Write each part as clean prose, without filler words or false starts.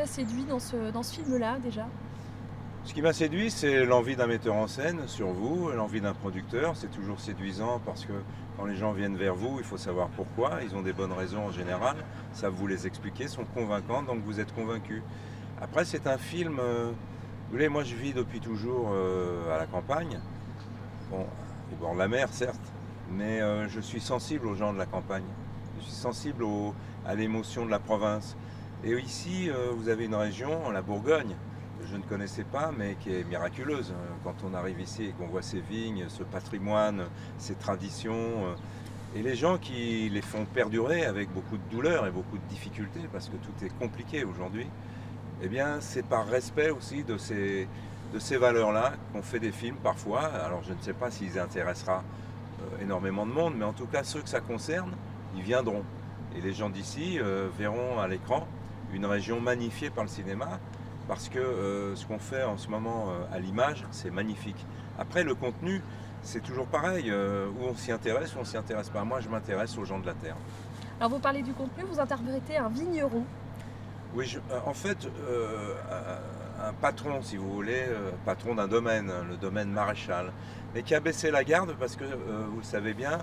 t'a séduit dans ce film-là déjà? Ce qui m'a séduit, c'est l'envie d'un metteur en scène sur vous, l'envie d'un producteur. C'est toujours séduisant parce que quand les gens viennent vers vous, il faut savoir pourquoi. Ils ont des bonnes raisons en général, savent vous les expliquer, sont convaincants, donc vous êtes convaincu. Après, c'est un film, vous voyez, moi je vis depuis toujours à la campagne, bon, au bord de la mer certes, mais je suis sensible aux gens de la campagne. Je suis sensible à l'émotion de la province. Et ici, vous avez une région, la Bourgogne, je ne connaissais pas, mais qui est miraculeuse. Quand on arrive ici et qu'on voit ces vignes, ce patrimoine, ces traditions, et les gens qui les font perdurer avec beaucoup de douleur et beaucoup de difficultés, parce que tout est compliqué aujourd'hui, eh bien c'est par respect aussi de ces valeurs-là qu'on fait des films parfois. Alors je ne sais pas s'ils intéressera énormément de monde, mais en tout cas ceux que ça concerne, ils viendront. Et les gens d'ici verront à l'écran une région magnifiée par le cinéma, parce que ce qu'on fait en ce moment à l'image, c'est magnifique. Après, le contenu, c'est toujours pareil, où on s'y intéresse ou on s'y intéresse pas. Moi, je m'intéresse aux gens de la Terre. Alors vous parlez du contenu, vous interprétez un vigneron. Oui, en fait, un patron, si vous voulez, patron d'un domaine, le domaine maréchal, mais qui a baissé la garde parce que, vous le savez bien,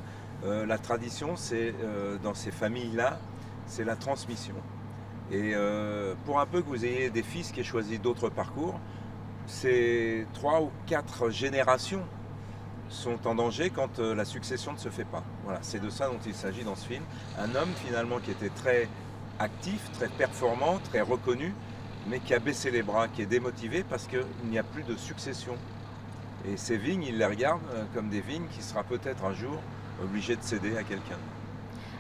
la tradition, c'est dans ces familles-là, c'est la transmission. Et pour un peu que vous ayez des fils qui aient choisi d'autres parcours, ces 3 ou 4 générations sont en danger quand la succession ne se fait pas. Voilà, c'est de ça dont il s'agit dans ce film. Un homme finalement qui était très actif, très performant, très reconnu, mais qui a baissé les bras, qui est démotivé parce qu'il n'y a plus de succession. Et ces vignes, il les regarde comme des vignes qui sera peut-être un jour obligé de céder à quelqu'un.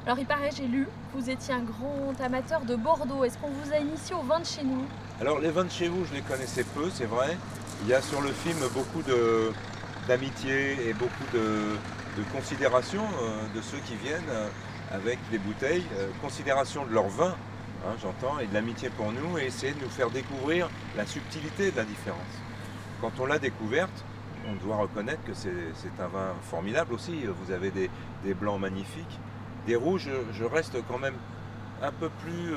Alors il paraît, j'ai lu, vous étiez un grand amateur de Bordeaux. Est-ce qu'on vous a initié au vin de chez nous? Alors les vins de chez vous, je les connaissais peu, c'est vrai. Il y a sur le film beaucoup d'amitié et beaucoup de considération de ceux qui viennent avec les bouteilles, considération de leur vin, hein, j'entends, et de l'amitié pour nous, et essayer de nous faire découvrir la subtilité de la différence. Quand on l'a découverte, on doit reconnaître que c'est un vin formidable aussi. Vous avez des blancs magnifiques. Des rouges, je reste quand même un peu plus,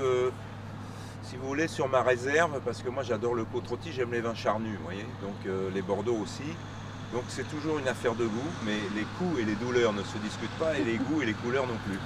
si vous voulez, sur ma réserve, parce que moi j'adore le côte-rôti, j'aime les vins charnus, vous voyez, donc les Bordeaux aussi. Donc c'est toujours une affaire de goût, mais les coups et les douleurs ne se discutent pas, et les goûts et les couleurs non plus.